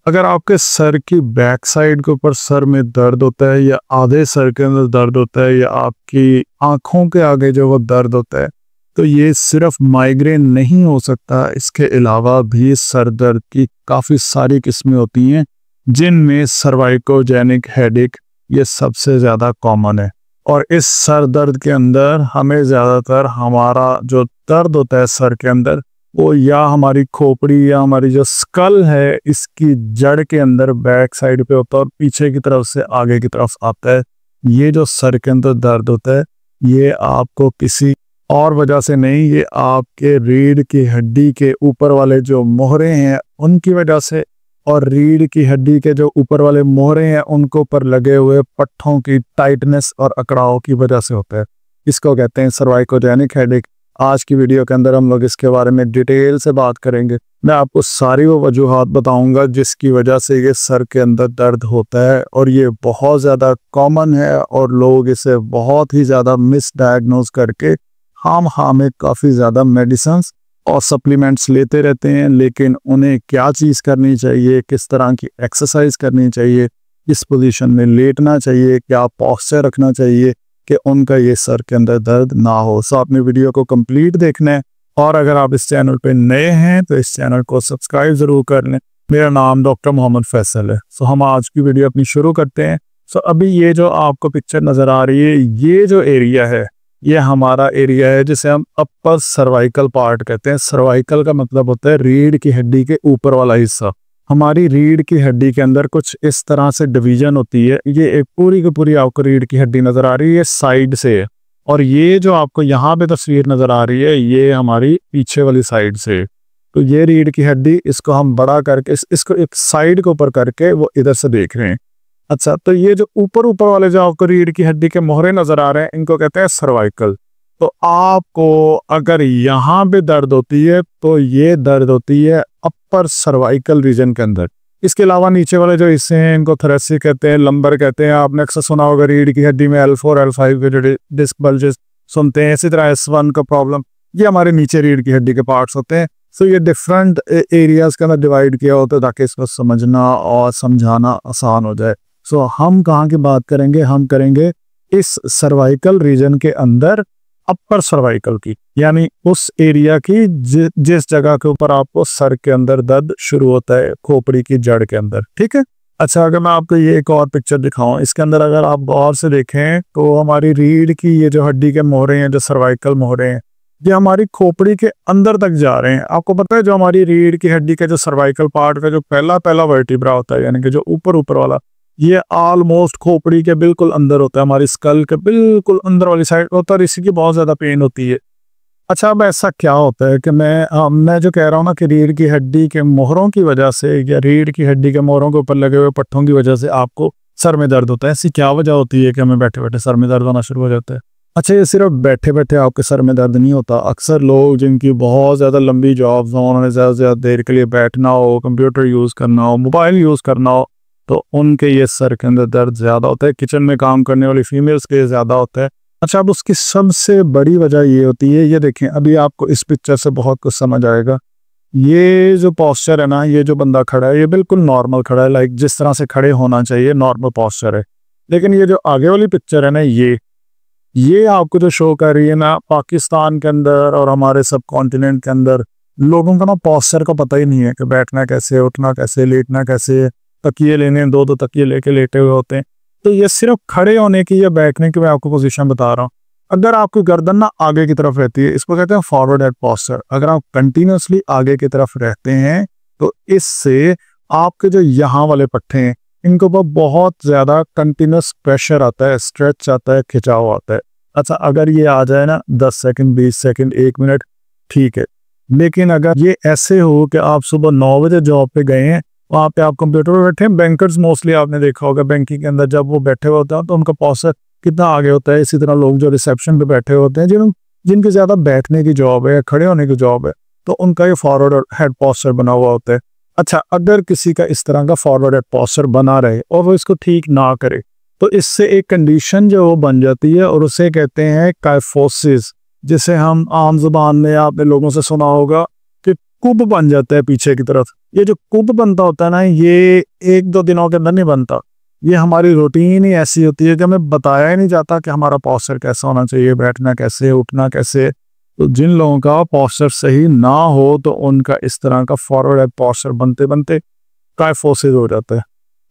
अगर आपके सर की बैक साइड के ऊपर सर में दर्द होता है या आधे सर के अंदर दर्द होता है या आपकी आंखों के आगे जो वो दर्द होता है, तो ये सिर्फ माइग्रेन नहीं हो सकता। इसके अलावा भी सर दर्द की काफ़ी सारी किस्में होती हैं, जिनमें सर्वाइकोजेनिक हेडेक ये सबसे ज़्यादा कॉमन है। और इस सर दर्द के अंदर हमें ज़्यादातर हमारा जो दर्द होता है सर के अंदर, वो या हमारी खोपड़ी या हमारी जो स्कल है इसकी जड़ के अंदर बैक साइड पे होता है और पीछे की तरफ से आगे की तरफ आता है। ये जो सर के अंदर दर्द होता है ये आपको किसी और वजह से नहीं, ये आपके रीढ़ की हड्डी के ऊपर वाले जो मोहरे हैं उनकी वजह से, और रीढ़ की हड्डी के जो ऊपर वाले मोहरे हैं उनको ऊपर लगे हुए पट्ठों की टाइटनेस और अकड़ाव की वजह से होता है। इसको कहते हैं सर्वाइकोजेनिक हेडेक। आज की वीडियो के अंदर हम लोग इसके बारे में डिटेल से बात करेंगे। मैं आपको सारी वो वजूहात बताऊंगा जिसकी वजह से ये सर के अंदर दर्द होता है, और ये बहुत ज़्यादा कॉमन है और लोग इसे बहुत ही ज़्यादा मिसडायग्नोज करके हाँ में काफ़ी ज़्यादा मेडिसिन और सप्लीमेंट्स लेते रहते हैं। लेकिन उन्हें क्या चीज़ करनी चाहिए, किस तरह की एक्सरसाइज करनी चाहिए, किस पोजीशन में लेटना चाहिए, क्या पॉस्चर रखना चाहिए कि उनका ये सर के अंदर दर्द ना हो। सो आपने वीडियो को कंप्लीट देखना है, और अगर आप इस चैनल पे नए हैं तो इस चैनल को सब्सक्राइब ज़रूर कर लें। मेरा नाम डॉक्टर मोहम्मद फैसल है। सो हम आज की वीडियो अपनी शुरू करते हैं। सो अभी ये जो आपको पिक्चर नज़र आ रही है, ये जो एरिया है ये हमारा एरिया है जिसे हम अपर सर्वाइकल पार्ट कहते हैं। सर्वाइकल का मतलब होता है रीढ़ की हड्डी के ऊपर वाला हिस्सा। हमारी रीढ़ की हड्डी के अंदर कुछ इस तरह से डिवीजन होती है। ये एक पूरी की पूरी आपको रीढ़ की हड्डी नजर आ रही है साइड से, और ये जो आपको यहाँ पे तस्वीर नजर आ रही है ये हमारी पीछे वाली साइड से। तो ये रीढ़ की हड्डी, इसको हम बड़ा करके इसको एक साइड के ऊपर करके वो इधर से देख रहे हैं। अच्छा, तो ये जो ऊपर वाले जो आपको रीढ़ की हड्डी के मोहरे नजर आ रहे हैं इनको कहते हैं सर्वाइकल। तो आपको अगर यहाँ पे दर्द होती है तो ये दर्द होती है अपर सर्वाइकल रीजन के अंदर। इसके अलावा नीचे वाले जो हिस्से हैं इनको थोरेसिक कहते हैं, लंबर कहते हैं। आपने अक्सर सुना होगा रीढ़ की हड्डी में L4 L5 के जो डिस्क बल्जेस सुनते हैं। इसी तरह S1 का प्रॉब्लम, ये हमारे नीचे रीढ़ की हड्डी के पार्ट्स होते हैं। सो ये डिफरेंट एरियाज के अंदर डिवाइड किया होता है ताकि इसको समझना और समझाना आसान हो जाए। सो हम कहाँ की बात करेंगे, हम करेंगे इस सर्वाइकल रीजन के अंदर अपर सर्वाइकल की, यानी उस एरिया की जिस जगह के ऊपर आपको सर के अंदर दर्द शुरू होता है, खोपड़ी की जड़ के अंदर। ठीक है। अच्छा, अगर मैं आपको ये एक और पिक्चर दिखाऊं, इसके अंदर अगर आप गौर से देखें तो हमारी रीढ़ की ये जो हड्डी के मोहरे हैं, जो सर्वाइकल मोहरे हैं, ये हमारी खोपड़ी के अंदर तक जा रहे हैं। आपको पता है जो हमारी रीढ़ की हड्डी का जो सर्वाइकल पार्ट का जो पहला वर्टिब्रा होता है, यानी कि जो ऊपर वाला, ये ऑलमोस्ट खोपड़ी के बिल्कुल अंदर होता है, हमारी स्कल के बिल्कुल अंदर वाली साइड होता है, और इसी की बहुत ज्यादा पेन होती है। अच्छा, अब ऐसा क्या होता है कि मैं जो कह रहा हूँ ना कि रीढ़ की हड्डी के मोहरों की वजह से या रीढ़ की हड्डी के मोहरों के ऊपर लगे हुए पट्टों की वजह से आपको सर में दर्द होता है। ऐसी क्या वजह होती है कि हमें बैठे बैठे सर में दर्द होना शुरू हो जाता है? अच्छा, ये सिर्फ बैठे बैठे आपके सर में दर्द नहीं होता। अक्सर लोग जिनकी बहुत ज़्यादा लंबी जॉब्स हो, उन्होंने ज़्यादा से ज़्यादा देर के लिए बैठना हो, कंप्यूटर यूज़ करना हो, मोबाइल यूज़ करना हो, तो उनके ये सर के अंदर दर्द ज़्यादा होता है। किचन में काम करने वाली फीमेल्स के ज़्यादा होता है। अच्छा, अब उसकी सबसे बड़ी वजह ये होती है, ये देखें, अभी आपको इस पिक्चर से बहुत कुछ समझ आएगा। ये जो पॉस्चर है ना, ये जो बंदा खड़ा है ये बिल्कुल नॉर्मल खड़ा है, लाइक जिस तरह से खड़े होना चाहिए नॉर्मल पॉस्चर है। लेकिन ये जो आगे वाली पिक्चर है ना, ये आपको जो शो कर रही है ना, पाकिस्तान के अंदर और हमारे सब कॉन्टिनेंट के अंदर लोगों का ना पॉस्चर का पता ही नहीं है कि बैठना कैसे, उठना कैसे, लेटना कैसे। तकिए लेने, दो तकिए लेके लेटे हुए होते हैं। तो ये सिर्फ खड़े होने की या बैठने की मैं आपको पोजीशन बता रहा हूँ। अगर आपकी गर्दन ना आगे की तरफ रहती है, इसको कहते हैं फॉरवर्ड हेड पॉस्चर। अगर आप कंटिन्यूसली आगे की तरफ रहते हैं तो इससे आपके जो यहाँ वाले पट्टे हैं इनको पर बहुत ज्यादा कंटिन्यूस प्रेशर आता है, स्ट्रेच आता है, खिंचाव आता है। अच्छा, अगर ये आ जाए ना 10 सेकंड, 20 सेकंड, 1 मिनट, ठीक है। लेकिन अगर ये ऐसे हो कि आप सुबह 9 बजे जॉब पे गए हैं, वहाँ पे आप कंप्यूटर पे बैठे हैं, बैंकर्स मोस्टली आपने देखा होगा बैंकिंग के अंदर जब वो बैठे हुए होते हैं तो उनका पॉस्चर कितना आगे होता है। इसी तरह लोग जो रिसेप्शन पे बैठे होते हैं, जिनकी ज्यादा बैठने की जॉब है, खड़े होने की जॉब है, तो उनका ये फॉरवर्ड हेड पॉस्चर बना हुआ होता है। अच्छा, अगर किसी का इस तरह का फॉरवर्ड हेड पॉस्चर बना रहे और वो इसको ठीक ना करे तो इससे एक कंडीशन जो वो बन जाती है और उसे कहते हैं काइफोसिस, जिसे हम आम जुबान में आपने लोगों से सुना होगा कि कुब बन जाता है पीछे की तरफ। ये जो कुब बनता होता है ना, ये 1-2 दिनों के अंदर नहीं बनता। ये हमारी रूटीन ही ऐसी होती है कि हमें बताया ही नहीं जाता कि हमारा पोस्चर कैसा होना चाहिए, बैठना कैसे, उठना कैसे। तो जिन लोगों का पोस्चर सही ना हो तो उनका इस तरह का फॉरवर्ड पोस्चर बनते बनते काइफोसिस हो जाता है।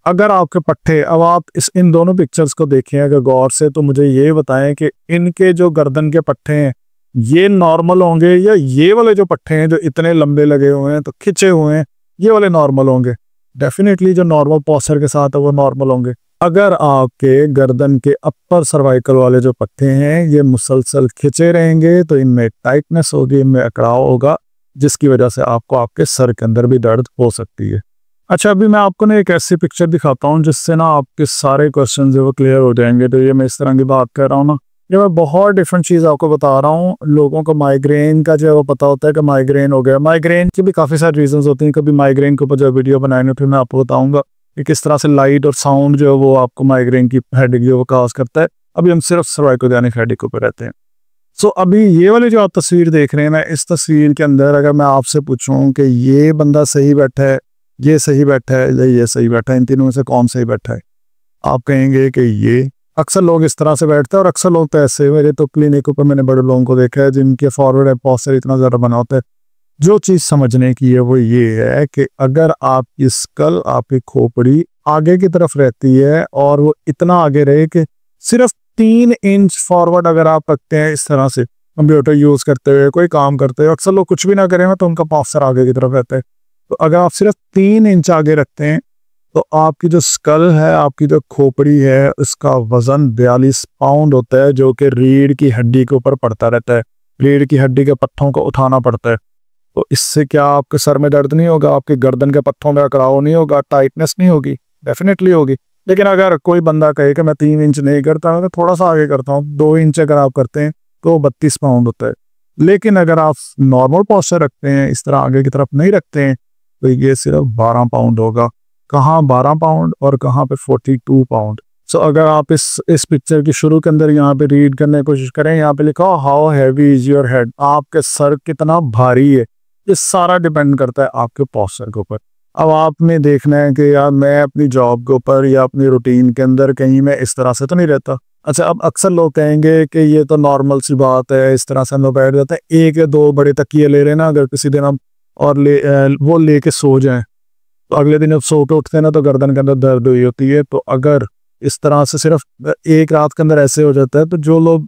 अगर आपके पट्टे, अब आप इन दोनों पिक्चर्स को देखें अगर गौर से, तो मुझे ये बताएं कि इनके जो गर्दन के पट्टे हैं ये नॉर्मल होंगे या ये वाले जो पट्टे हैं जो इतने लंबे लगे हुए हैं तो खिंचे हुए हैं, ये वाले नॉर्मल होंगे? डेफिनेटली जो नॉर्मल पोस्चर के साथ है वो नॉर्मल होंगे। अगर आपके गर्दन के अपर सर्वाइकल वाले जो पट्टे हैं ये मुसलसल खिंचे रहेंगे तो इनमें टाइटनेस होगी, इनमें अकड़ाव होगा, जिसकी वजह से आपको आपके सर के अंदर भी दर्द हो सकती है। अच्छा, अभी मैं आपको ना एक ऐसी पिक्चर दिखाता हूँ जिससे ना आपके सारे क्वेश्चन जो वो क्लियर हो जाएंगे। तो ये मैं इस तरह की बात कर रहा हूँ ना, ये मैं बहुत डिफरेंट चीज़ आपको बता रहा हूँ। लोगों को माइग्रेन का जो है वो पता होता है कि माइग्रेन हो गया। माइग्रेन की भी काफ़ी सारी रीजंस होती हैं। कभी माइग्रेन के ऊपर जो वीडियो बनाएंगे फिर मैं आपको बताऊंगा कि किस तरह से लाइट और साउंड जो है वो आपको माइग्रेन की हेडेक जो वो काज करता है। अभी हम सिर्फ सर्वाइकोजेनिक हेडेक के ऊपर रहते हैं। सो अभी ये वाली जो आप तस्वीर देख रहे हैं ना, इस तस्वीर के अंदर अगर मैं आपसे पूछूं कि ये बंदा सही बैठा है, ये सही बैठा है या ये सही बैठा है, इन तीनों में से कौन सही बैठा है? आप कहेंगे कि ये। अक्सर लोग इस तरह से बैठते हैं और अक्सर लोग तो ऐसे, मेरे तो क्लिनिक पर मैंने बड़े लोगों को देखा है जिनके फॉरवर्ड पोस्चर इतना ज़्यादा बना होता है। जो चीज़ समझने की है वो ये है कि अगर आपकी स्कल, आपकी खोपड़ी आगे की तरफ रहती है और वो इतना आगे रहे कि सिर्फ 3 इंच फॉरवर्ड अगर आप रखते हैं इस तरह से, कंप्यूटर यूज़ करते हुए, कोई काम करते हुए, अक्सर लोग कुछ भी ना करें तो उनका पोस्चर आगे की तरफ रहता है। तो अगर आप सिर्फ 3 इंच आगे रखते हैं तो आपकी जो स्कल है, आपकी जो खोपड़ी है, उसका वजन 42 पाउंड होता है, जो कि रीढ़ की हड्डी के ऊपर पड़ता रहता है। रीढ़ की हड्डी के पट्टों को उठाना पड़ता है। तो इससे क्या आपके सर में दर्द नहीं होगा, आपके गर्दन के पट्टों में अकड़ाव नहीं होगा, टाइटनेस नहीं होगी? डेफिनेटली होगी। लेकिन अगर कोई बंदा कहे कि मैं 3 इंच नहीं करता, मैं थोड़ा सा आगे करता हूँ, 2 इंच अगर आप करते हैं तो 32 पाउंड होता है। लेकिन अगर आप नॉर्मल पोस्चर रखते हैं, इस तरह आगे की तरफ नहीं रखते हैं, तो ये सिर्फ 12 पाउंड होगा। कहाँ 12 पाउंड और कहाँ पे 42 पाउंड। सो अगर आप इस पिक्चर की शुरू के अंदर यहाँ पे रीड करने की कोशिश करें, यहाँ पे लिखा हो how heavy is your head, आपके सर कितना भारी है, ये सारा डिपेंड करता है आपके पोस्चर के ऊपर। अब आपने देखना है कि यार मैं अपनी जॉब के ऊपर या अपनी रूटीन के अंदर कहीं मैं इस तरह से तो नहीं रहता। अच्छा, अब अक्सर लोग कहेंगे कि ये तो नॉर्मल सी बात है, इस तरह से हम लोग बैठ जाते हैं, 1 या 2 बड़े तकिए ले रहे ना अगर किसी दिन हम और वो लेके सो जाएं तो अगले दिन जब सो के उठते हैं ना तो गर्दन के अंदर दर्द हुई होती है। तो अगर इस तरह से सिर्फ एक रात के अंदर ऐसे हो जाता है तो जो लोग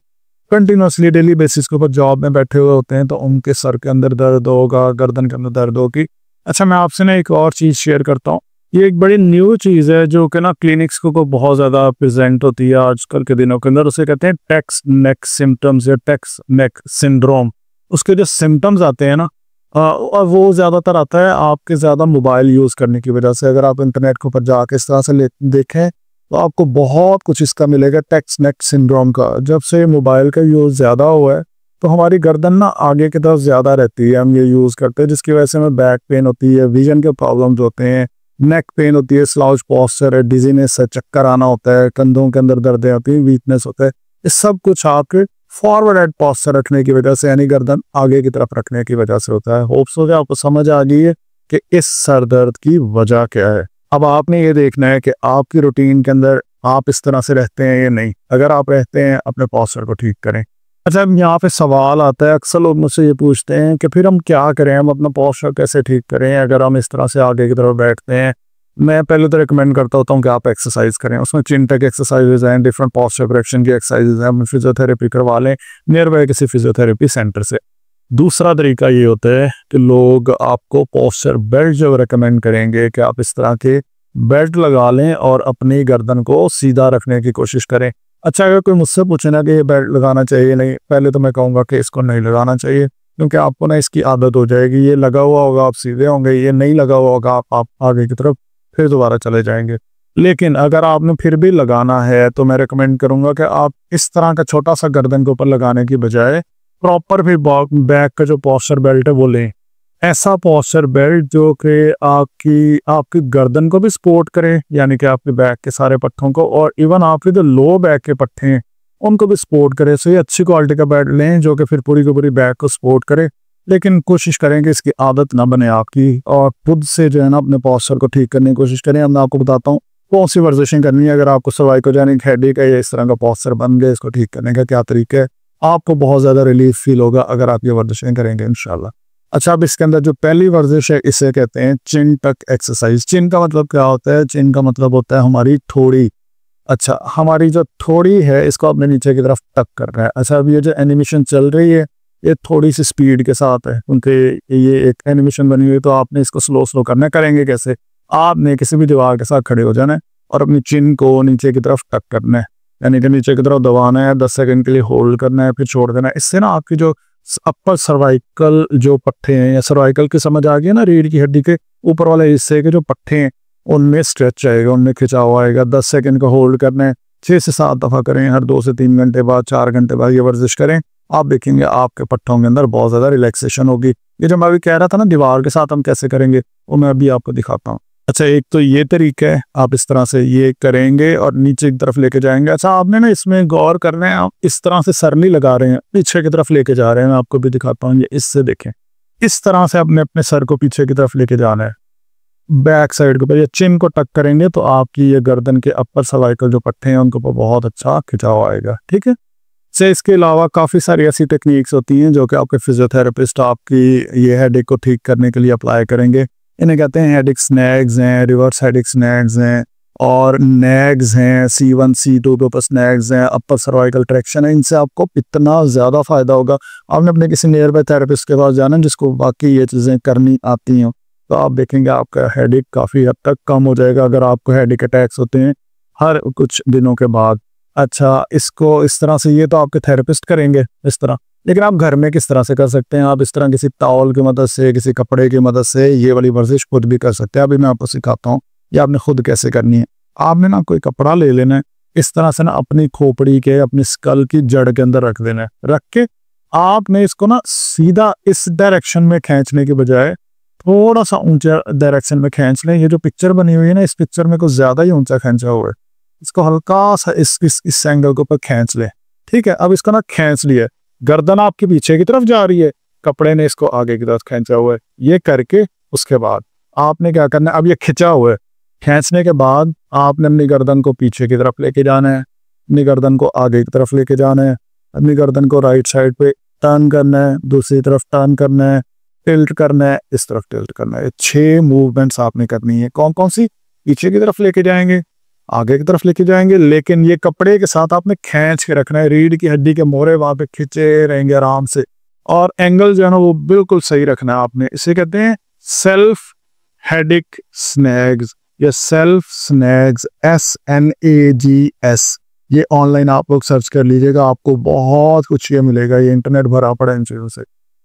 कंटिन्यूसली डेली बेसिस के ऊपर जॉब में बैठे हुए होते हैं तो उनके सर के अंदर दर्द होगा, गर्दन के अंदर दर्द होगी। अच्छा, मैं आपसे ना एक और चीज़ शेयर करता हूँ। ये एक बड़ी न्यू चीज़ है जो कि ना क्लिनिक्स को बहुत ज़्यादा प्रेजेंट होती है आजकल के दिनों के अंदर। उसे कहते हैं टेक्स नेक सिम्टम्स या टेक्स नेक सिंड्रोम। उसके जो सिम्टम्स आते हैं ना, और वो ज़्यादातर आता है आपके ज़्यादा मोबाइल यूज़ करने की वजह से। अगर आप इंटरनेट के ऊपर जाके इस तरह से देखें तो आपको बहुत कुछ इसका मिलेगा, टेक्स नेक सिंड्रोम का। जब से मोबाइल का यूज़ ज़्यादा हुआ है तो हमारी गर्दन ना आगे की तरफ ज़्यादा रहती है, हम ये यूज़ करते हैं, जिसकी वजह से हमें बैक पेन होती है, विजन के प्रॉब्लम्स होते हैं, नेक पेन होती है, स्लाउच पोस्चर है, डिजीनेस है, चक्कर आना होता है, कंधों के अंदर दर्दें होती हैं, वीकनेस होता है। ये सब कुछ आपके फॉरवर्ड हेड पोस्चर रखने की वजह से, यानी गर्दन आगे की तरफ रखने की वजह से होता है। होप्स हो गया आपको समझ आ गई है कि इस सर दर्द की वजह क्या है। अब आपने ये देखना है कि आपकी रूटीन के अंदर आप इस तरह से रहते हैं या नहीं। अगर आप रहते हैं, अपने पोस्चर को ठीक करें। अच्छा, अब यहाँ पे सवाल आता है, अक्सर लोग मुझसे ये पूछते हैं कि फिर हम क्या करें, हम अपना पोस्चर कैसे ठीक करें अगर हम इस तरह से आगे की तरफ बैठते हैं। मैं पहले तो रिकमेंड करता होता हूँ कि आप एक्सरसाइज करें। उसमें चिन टेक एक्सरसाइजेज हैं, डिफरेंट पोस्चर करेक्शन की एक्सरसाइजेज हैं, अपनी फिजियोथेरेपी करवा लें नियर बाय किसी फिजियोथेरेपी सेंटर से। दूसरा तरीका ये होता है कि लोग आपको पोस्चर बेल्ट जो रिकमेंड करेंगे कि आप इस तरह के बेल्ट लगा लें और अपनी गर्दन को सीधा रखने की कोशिश करें। अच्छा, अगर कोई मुझसे पूछे ना कि ये बेल्ट लगाना चाहिए नहीं, पहले तो मैं कहूँगा कि इसको नहीं लगाना चाहिए, क्योंकि आपको ना इसकी आदत हो जाएगी। ये लगा हुआ होगा आप सीधे होंगे, ये नहीं लगा हुआ होगा आप आगे की तरफ फिर दोबारा चले जाएंगे। लेकिन अगर आपने फिर भी लगाना है तो मैं रिकमेंड करूंगा कि आप इस तरह का छोटा सा गर्दन के ऊपर लगाने की बजाय प्रॉपर फिर बैक का जो पोस्चर बेल्ट है वो लें। ऐसा पोस्चर बेल्ट जो कि आपकी गर्दन को भी सपोर्ट करे, यानी कि आपके बैक के सारे पट्टों को, और इवन आपके जो लो बैक के पट्टे हैं उनको भी सपोर्ट करे। सो ये अच्छी क्वालिटी का बेल्ट लें जो कि फिर पूरी की पूरी बैक को सपोर्ट करे। लेकिन कोशिश करें कि इसकी आदत ना बने आपकी, और खुद से जो है ना अपने पॉस्चर को ठीक करने की कोशिश करें। अब मैं आपको बताता हूँ कौन सी वर्जिशें करनी है अगर आपको सर्वाइकोजेनिक हेडेक है या इस तरह का पॉस्चर बन गया, इसको ठीक करने का क्या तरीका है। आपको बहुत ज़्यादा रिलीफ फील होगा अगर आप ये वर्जिशें करेंगे इंशाल्लाह। अच्छा, अब इसके अंदर जो पहली वर्जिश है इसे कहते हैं चिन टक एक्सरसाइज। चिन का मतलब क्या होता है? चिन का मतलब होता है हमारी थोड़ी। अच्छा, हमारी जो थोड़ी है इसको अपने नीचे की तरफ टक करना है। अच्छा, अब ये जो एनिमेशन चल रही है ये थोड़ी सी स्पीड के साथ है क्योंकि ये एक एनिमेशन बनी हुई है, तो आपने इसको स्लो स्लो करना है। करेंगे कैसे? आपने किसी भी दीवार के साथ खड़े हो जाना है और अपनी चिन को नीचे की तरफ टक करना है, यानी कि नीचे की तरफ दबाना है, 10 सेकंड के लिए होल्ड करना है, फिर छोड़ देना है। इससे ना आपकी जो अपर सर्वाइकल जो पट्टे हैं, या सर्वाइकल की समझ आ गई ना, रीढ़ की हड्डी के ऊपर वाले हिस्से के जो पट्टे हैं उनमें स्ट्रेच आएगा, उनमें खिंचाव आएगा। 10 सेकंड का होल्ड करना है, 6 से 7 दफ़ा करें, हर 2 से 3 घंटे बाद, 4 घंटे बाद ये वर्जिश करें। आप देखेंगे आपके पट्टों के अंदर बहुत ज़्यादा रिलैक्सेशन होगी। ये जो मैं अभी कह रहा था ना दीवार के साथ हम कैसे करेंगे, वो मैं अभी आपको दिखाता हूँ। अच्छा, एक तो ये तरीका है, आप इस तरह से ये करेंगे और नीचे की तरफ लेके जाएंगे। अच्छा, आपने ना इसमें गौर करना है, आप इस तरह से सर नहीं लगा रहे हैं, पीछे की तरफ लेके जा रहे हैं। मैं आपको भी दिखाता हूँ, ये इससे देखें, इस तरह से अपने अपने सर को पीछे की तरफ लेके जाना है, बैक साइड के ऊपर। या चिन को टक करेंगे तो आपकी ये गर्दन के अपर सर्वाइकल जो पट्टे हैं उनके ऊपर बहुत अच्छा खिंचाव आएगा। ठीक है। से इसके अलावा काफ़ी सारी ऐसी टेक्निक्स होती हैं जो कि आपके फिजियोथेरेपिस्ट आपकी ये हेडेक को ठीक करने के लिए अप्लाई करेंगे। इन्हें कहते हैं हेडेक स्नैग्स हैं, रिवर्स हेडेक स्नैग्स हैं, और नैग्स हैं, C1 C2 के ऊपर स्नैग्स हैं, अपर सर्वाइकल ट्रैक्शन है। इनसे आपको इतना ज़्यादा फ़ायदा होगा। आपने अपने किसी नियर बाय थेरेपिस्ट के पास जाना जिसको बाकी ये चीज़ें करनी आती हैं, तो आप देखेंगे आपका हेडेक काफ़ी हद तक कम हो जाएगा अगर आपको हेडेक अटैक्स होते हैं हर कुछ दिनों के बाद। अच्छा, इसको इस तरह से ये तो आपके थेरेपिस्ट करेंगे इस तरह, लेकिन आप घर में किस तरह से कर सकते हैं? आप इस तरह किसी टॉवल की मदद से, किसी कपड़े की मदद से ये वाली वर्जिश खुद भी कर सकते हैं। अभी मैं आपको सिखाता हूँ ये आपने खुद कैसे करनी है। आपने ना कोई कपड़ा ले लेना है, इस तरह से ना अपनी खोपड़ी के, अपनी स्कल की जड़ के अंदर रख देना है। रख के आपने इसको ना सीधा इस डायरेक्शन में खींचने के बजाय थोड़ा सा ऊंचा डायरेक्शन में खींच लें। ये जो पिक्चर बनी हुई है ना, इस पिक्चर में कुछ ज्यादा ही ऊंचा खींचा हुआ है, इसको हल्का सा इस एंगल के ऊपर खींच ले। ठीक है, अब इसको ना खींच लिया, गर्दन आपके पीछे की तरफ जा रही है, कपड़े ने इसको आगे की तरफ खींचा हुआ है। ये करके उसके बाद आपने क्या करना है, अब ये खिंचा हुआ है, खींचने के बाद आपने अपनी गर्दन को पीछे की तरफ लेके जाना है, अपनी गर्दन को आगे की तरफ लेके जाना है, अपनी गर्दन को राइट साइड पे टर्न करना है, दूसरी तरफ टर्न करना है, टिल्ट करना है, इस तरफ टिल्ट करना है। 6 मूवमेंट्स आपने करनी है। कौन कौन सी? पीछे की तरफ लेके जाएंगे, आगे की तरफ लेके जाएंगे, लेकिन ये कपड़े के साथ आपने खींच के रखना है। रीढ़ की हड्डी के मोरे वहां पे खिंचे रहेंगे आराम से, और एंगल जो है ना वो बिल्कुल सही रखना है आपने। इसे कहते हैं सेल्फ हेडेक स्नैग्स या सेल्फ स्नैग्स, SNAGS। ये ऑनलाइन आप लोग सर्च कर लीजिएगा, आपको बहुत कुछ ये मिलेगा, ये इंटरनेट भरा पड़ा इन चीज़ों से।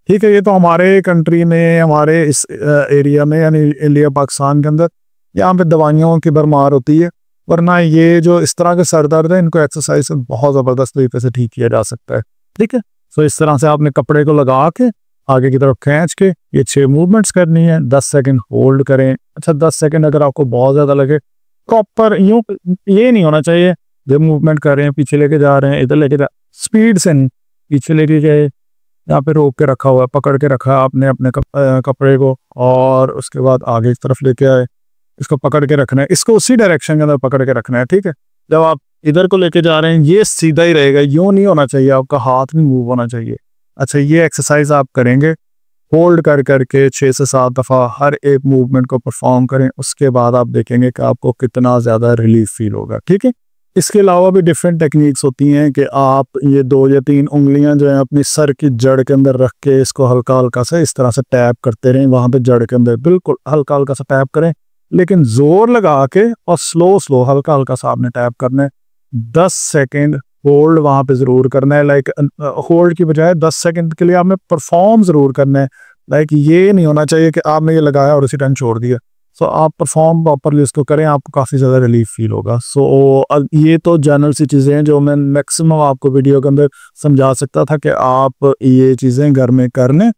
ठीक है, ये तो हमारे कंट्री में, हमारे इस एरिया में, यानी इंडिया पाकिस्तान के अंदर यहाँ पे दवाइयों की भरमार होती है, वरना ये जो इस तरह के सर दर्द है इनको एक्सरसाइज से बहुत ज़बरदस्त तरीके से ठीक किया जा सकता है। ठीक है, तो इस तरह से आपने कपड़े को लगा के आगे की तरफ खींच के ये 6 मूवमेंट्स करनी है। 10 सेकंड होल्ड करें। अच्छा, 10 सेकंड अगर आपको बहुत ज़्यादा लगे, प्रॉपर यूँ ये नहीं होना चाहिए जब मूवमेंट कर रहे हैं पीछे लेके जा रहे हैं, इधर लेके जा, स्पीड से नहीं, पीछे लेके जाए, यहाँ पे रोक के रखा हुआ है, पकड़ के रखा है आपने अपने कपड़े को, और उसके बाद आगे की तरफ लेके आए, इसको पकड़ के रखना है, इसको उसी डायरेक्शन के अंदर पकड़ के रखना है। ठीक है, जब आप इधर को लेके जा रहे हैं ये सीधा ही रहेगा, यूं नहीं होना चाहिए, आपका हाथ नहीं मूव होना चाहिए। अच्छा, ये एक्सरसाइज आप करेंगे होल्ड कर करके 6 से 7 दफ़ा हर एक मूवमेंट को परफॉर्म करें, उसके बाद आप देखेंगे कि आपको कितना ज़्यादा रिलीफ फील होगा। ठीक है, इसके अलावा भी डिफरेंट टेक्निक्स होती हैं कि आप ये 2 या 3 उंगलियां जो है अपनी सर की जड़ के अंदर रख के इसको हल्का हल्का सा इस तरह से टैप करते रहें, वहां पे जड़ के अंदर बिल्कुल हल्का हल्का सा टैप करें, लेकिन जोर लगा के और स्लो स्लो हल्का हल्का सा आपने टैप करना है। 10 सेकंड होल्ड वहां पे जरूर करना है। लाइक होल्ड की बजाय 10 सेकंड के लिए आपने परफॉर्म जरूर करना है। लाइक ये नहीं होना चाहिए कि आपने ये लगाया और उसी टाइम छोड़ दिया। सो आप परफॉर्म प्रॉपरली इसको करें, आपको काफ़ी ज़्यादा रिलीफ फील होगा। सो ये तो जनरल सी चीज़ें हैं जो मैं मैक्सिमम आपको वीडियो के अंदर समझा सकता था कि आप ये चीज़ें घर में कर लें,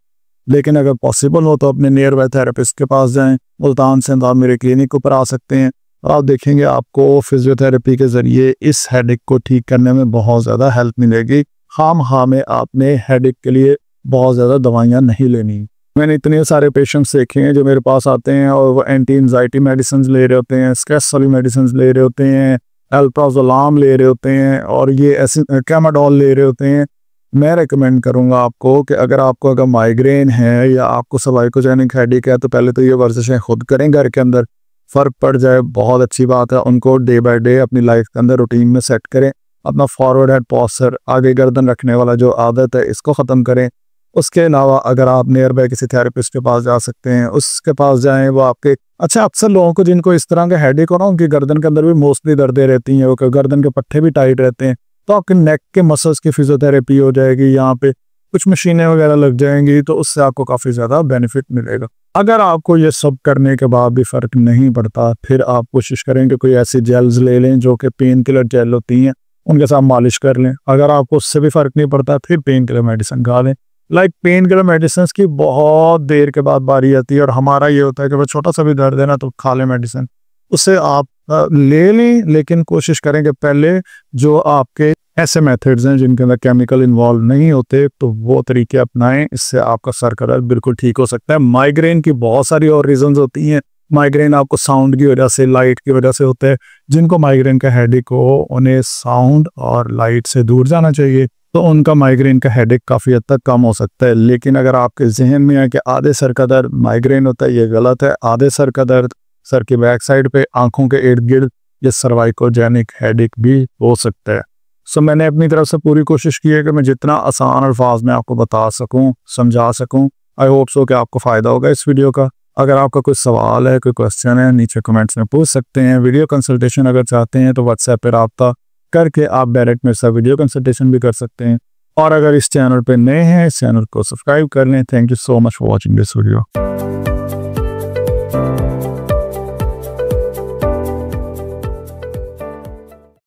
लेकिन अगर पॉसिबल हो तो अपने नियर बाय थेरेपिस्ट के पास जाएं। मुल्तान से आप मेरे क्लिनिक पर आ सकते हैं और आप देखेंगे आपको फिजियोथेरेपी के ज़रिए इस हेडेक को ठीक करने में बहुत ज़्यादा हेल्प मिलेगी। हाँ में आपने हेडेक के लिए बहुत ज़्यादा दवाइयाँ नहीं लेनी। मैंने इतने सारे पेशेंट्स देखे हैं जो मेरे पास आते हैं और वो एंटी एंजाइटी मेडिसिन ले रहे होते हैं, स्ट्रेस वाली मेडिसिन ले रहे होते हैं, अल्प्राजोलाम ले रहे होते हैं और ये ऐसे कैमाडोल ले रहे होते हैं। मैं रेकमेंड करूंगा आपको कि अगर माइग्रेन है या आपको सर्वाइकोजेनिक हेडेक है तो पहले तो ये वर्जिशें खुद करें घर के अंदर, फ़र्क पड़ जाए बहुत अच्छी बात है। उनको डे बाय डे अपनी लाइफ के अंदर रूटीन में सेट करें। अपना फॉरवर्ड हेड पोस्चर, आगे गर्दन रखने वाला जो आदत है, इसको ख़त्म करें। उसके अलावा अगर आप नियर बाय किसी थेरेपिस्ट के पास जा सकते हैं, उसके पास जाएं, वो आपके अक्सर लोगों को जिनको इस तरह का हेडेक हो ना, उनकी गर्दन के अंदर भी मोस्टली दर्दें रहती हैं, वो गर्दन के पट्टे भी टाइट रहते हैं, तो आपके नेक के मसल्स की फिजियोथेरेपी हो जाएगी, यहाँ पे कुछ मशीनें वगैरह लग जाएंगी, तो उससे आपको काफ़ी ज़्यादा बेनिफिट मिलेगा। अगर आपको ये सब करने के बाद भी फ़र्क नहीं पड़ता, फिर आप कोशिश करें कि कोई ऐसी जेल्स ले लें जो कि पेन किलर जेल होती हैं, उनके साथ मालिश कर लें। अगर आपको उससे भी फ़र्क नहीं पड़ता फिर पेन किलर मेडिसिन खा लें। पेन किलर मेडिसिन की बहुत देर के बाद बारी आती है और हमारा ये होता है कि भाई छोटा सा भी दर्द है ना तो खा लें मेडिसिन, उससे आप ले लें, लेकिन कोशिश करें कि पहले जो आपके ऐसे मेथड्स हैं जिनके अंदर केमिकल इन्वॉल्व नहीं होते तो वो तरीके अपनाएं, इससे आपका सर का दर्द बिल्कुल ठीक हो सकता है। माइग्रेन की बहुत सारी और रीजंस होती हैं। माइग्रेन आपको साउंड की वजह से, लाइट की वजह से होता है। जिनको माइग्रेन का हेडेक हो उन्हें साउंड और लाइट से दूर जाना चाहिए, तो उनका माइग्रेन का हेडेक काफ़ी हद तक कम हो सकता है। लेकिन अगर आपके जहन में है कि आधे सर का दर्द माइग्रेन होता है, ये गलत है। आधे सर का दर्द सर की बैक साइड पे, आंखों के इर्द गिर्द, ये सर्वाइकोजेनिक हेडेक भी हो सकता है। सो मैंने अपनी तरफ से पूरी कोशिश की है कि मैं जितना आसान अल्फाज में आपको बता सकूं, समझा सकूं। आई होप सो कि आपको फ़ायदा होगा इस वीडियो का। अगर आपका कोई सवाल है, कोई क्वेश्चन है, नीचे कमेंट्स में पूछ सकते हैं। वीडियो कंसल्टेशन अगर चाहते हैं तो व्हाट्सएप पर रब्ता करके आप डायरेक्ट मेरे साथ वीडियो कंसल्टेशन भी कर सकते हैं। और अगर इस चैनल पे नए हैं, इस चैनल को सब्सक्राइब कर लें। Thank you so much for watching this video.